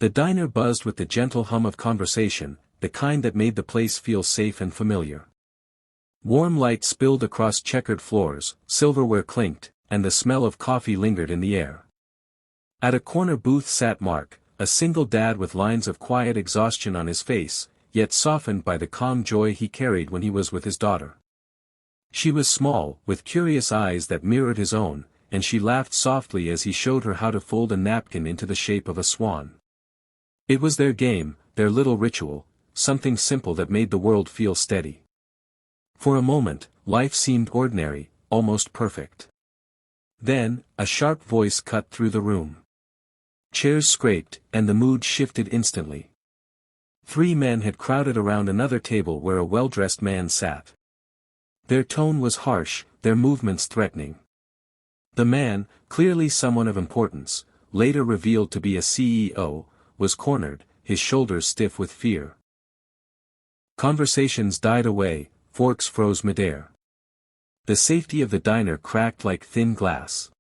The diner buzzed with the gentle hum of conversation, the kind that made the place feel safe and familiar. Warm light spilled across checkered floors, silverware clinked, and the smell of coffee lingered in the air. At a corner booth sat Mark, a single dad with lines of quiet exhaustion on his face, yet softened by the calm joy he carried when he was with his daughter. She was small, with curious eyes that mirrored his own, and she laughed softly as he showed her how to fold a napkin into the shape of a swan. It was their game, their little ritual, something simple that made the world feel steady. For a moment, life seemed ordinary, almost perfect. Then, a sharp voice cut through the room. Chairs scraped, and the mood shifted instantly. 3 men had crowded around another table where a well-dressed man sat. Their tone was harsh, their movements threatening. The man, clearly someone of importance, later revealed to be a CEO, was cornered, his shoulders stiff with fear. Conversations died away, forks froze midair. The safety of the diner cracked like thin glass.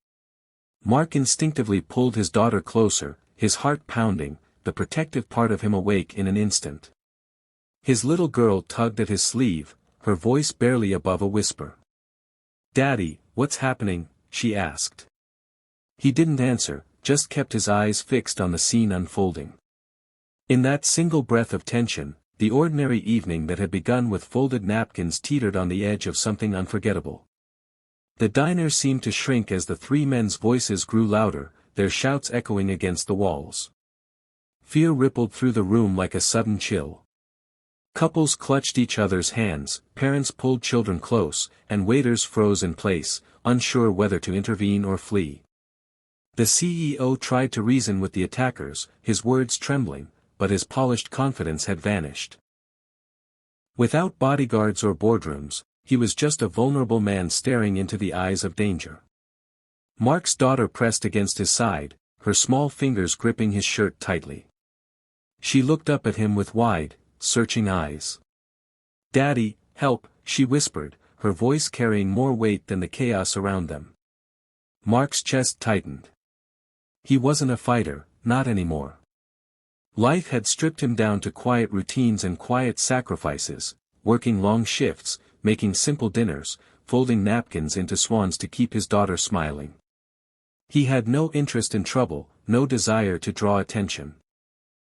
Mark instinctively pulled his daughter closer, his heart pounding, the protective part of him awake in an instant. His little girl tugged at his sleeve, her voice barely above a whisper. "Daddy, what's happening?" she asked. He didn't answer, just kept his eyes fixed on the scene unfolding. In that single breath of tension, the ordinary evening that had begun with folded napkins teetered on the edge of something unforgettable. The diner seemed to shrink as the 3 men's voices grew louder, their shouts echoing against the walls. Fear rippled through the room like a sudden chill. Couples clutched each other's hands, parents pulled children close, and waiters froze in place, unsure whether to intervene or flee. The CEO tried to reason with the attackers, his words trembling, but his polished confidence had vanished. Without bodyguards or boardrooms, he was just a vulnerable man staring into the eyes of danger. Mark's daughter pressed against his side, her small fingers gripping his shirt tightly. She looked up at him with wide, searching eyes. "Daddy, help," she whispered, her voice carrying more weight than the chaos around them. Mark's chest tightened. He wasn't a fighter, not anymore. Life had stripped him down to quiet routines and quiet sacrifices, working long shifts, making simple dinners, folding napkins into swans to keep his daughter smiling. He had no interest in trouble, no desire to draw attention.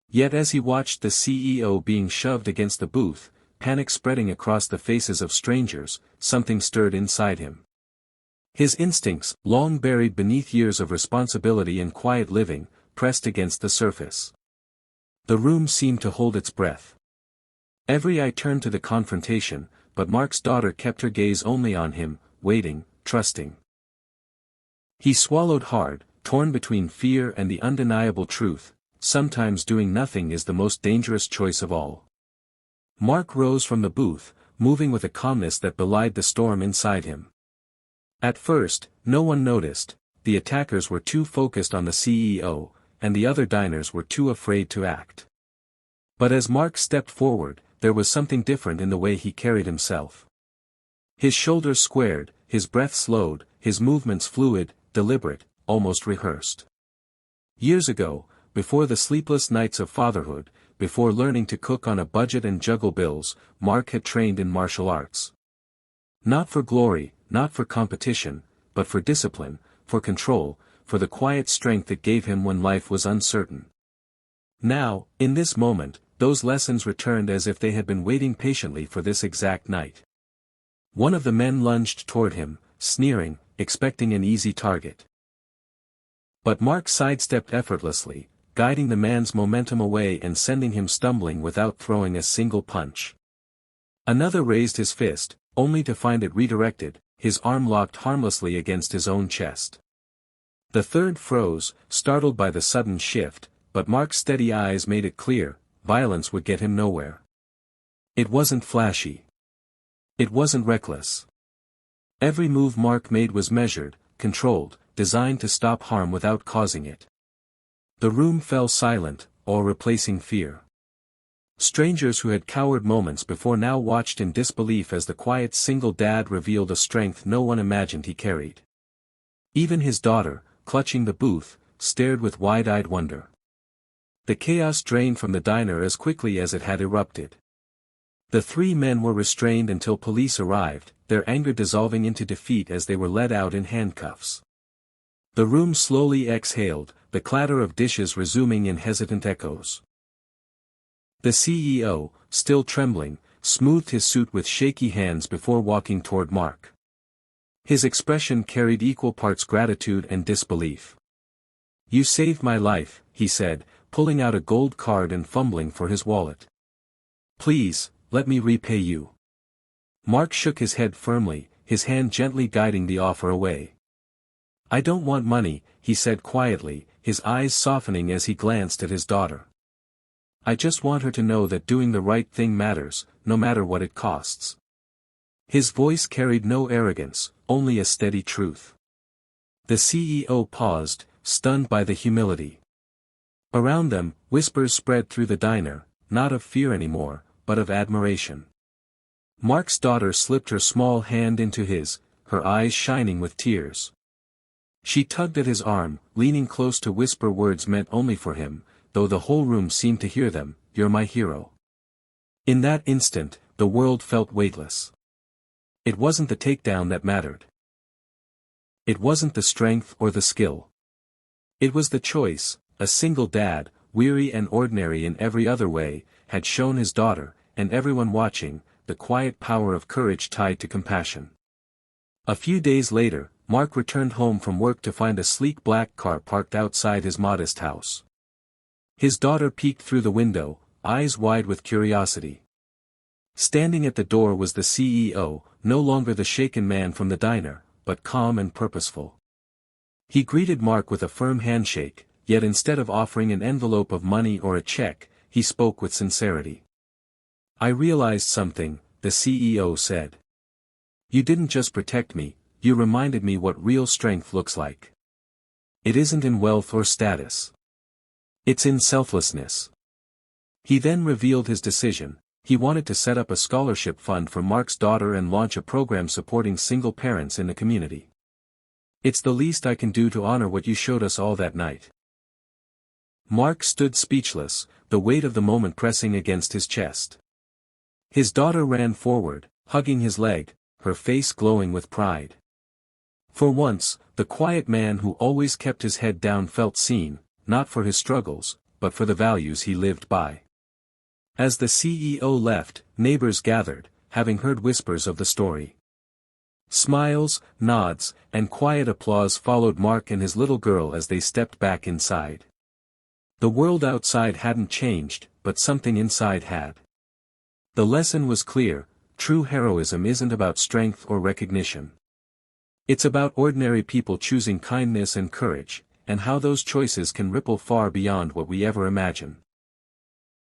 Yet as he watched the CEO being shoved against the booth, panic spreading across the faces of strangers, something stirred inside him. His instincts, long buried beneath years of responsibility and quiet living, pressed against the surface. The room seemed to hold its breath. Every eye turned to the confrontation, but Mark's daughter kept her gaze only on him, waiting, trusting. He swallowed hard, torn between fear and the undeniable truth. Sometimes doing nothing is the most dangerous choice of all. Mark rose from the booth, moving with a calmness that belied the storm inside him. At first, no one noticed, the attackers were too focused on the CEO, and the other diners were too afraid to act. But as Mark stepped forward, there was something different in the way he carried himself. His shoulders squared, his breath slowed, his movements fluid, deliberate, almost rehearsed. Years ago, before the sleepless nights of fatherhood, before learning to cook on a budget and juggle bills, Mark had trained in martial arts. Not for glory, not for competition, but for discipline, for control, for the quiet strength it gave him when life was uncertain. Now, in this moment, those lessons returned as if they had been waiting patiently for this exact night. One of the men lunged toward him, sneering, expecting an easy target. But Mark sidestepped effortlessly, guiding the man's momentum away and sending him stumbling without throwing a single punch. Another raised his fist, only to find it redirected, his arm locked harmlessly against his own chest. The third froze, startled by the sudden shift, but Mark's steady eyes made it clear, violence would get him nowhere. It wasn't flashy. It wasn't reckless. Every move Mark made was measured, controlled, designed to stop harm without causing it. The room fell silent, awe replacing fear. Strangers who had cowered moments before now watched in disbelief as the quiet single dad revealed a strength no one imagined he carried. Even his daughter, clutching the booth, stared with wide-eyed wonder. The chaos drained from the diner as quickly as it had erupted. The three men were restrained until police arrived, their anger dissolving into defeat as they were led out in handcuffs. The room slowly exhaled, the clatter of dishes resuming in hesitant echoes. The CEO, still trembling, smoothed his suit with shaky hands before walking toward Mark. His expression carried equal parts gratitude and disbelief. "You saved my life," he said, pulling out a gold card and fumbling for his wallet. "Please, let me repay you." Mark shook his head firmly, his hand gently guiding the offer away. "I don't want money," he said quietly, his eyes softening as he glanced at his daughter. "I just want her to know that doing the right thing matters, no matter what it costs." His voice carried no arrogance, only a steady truth. The CEO paused, stunned by the humility. Around them, whispers spread through the diner, not of fear anymore, but of admiration. Mark's daughter slipped her small hand into his, her eyes shining with tears. She tugged at his arm, leaning close to whisper words meant only for him, though the whole room seemed to hear them, "You're my hero." In that instant, the world felt weightless. It wasn't the takedown that mattered. It wasn't the strength or the skill. It was the choice. A single dad, weary and ordinary in every other way, had shown his daughter, and everyone watching, the quiet power of courage tied to compassion. A few days later, Mark returned home from work to find a sleek black car parked outside his modest house. His daughter peeked through the window, eyes wide with curiosity. Standing at the door was the CEO, no longer the shaken man from the diner, but calm and purposeful. He greeted Mark with a firm handshake, yet instead of offering an envelope of money or a check, he spoke with sincerity. "I realized something," the CEO said. "You didn't just protect me, you reminded me what real strength looks like. It isn't in wealth or status. It's in selflessness." He then revealed his decision. He wanted to set up a scholarship fund for Mark's daughter and launch a program supporting single parents in the community. "It's the least I can do to honor what you showed us all that night." Mark stood speechless, the weight of the moment pressing against his chest. His daughter ran forward, hugging his leg, her face glowing with pride. For once, the quiet man who always kept his head down felt seen, not for his struggles, but for the values he lived by. As the CEO left, neighbors gathered, having heard whispers of the story. Smiles, nods, and quiet applause followed Mark and his little girl as they stepped back inside. The world outside hadn't changed, but something inside had. The lesson was clear: true heroism isn't about strength or recognition. It's about ordinary people choosing kindness and courage, and how those choices can ripple far beyond what we ever imagine.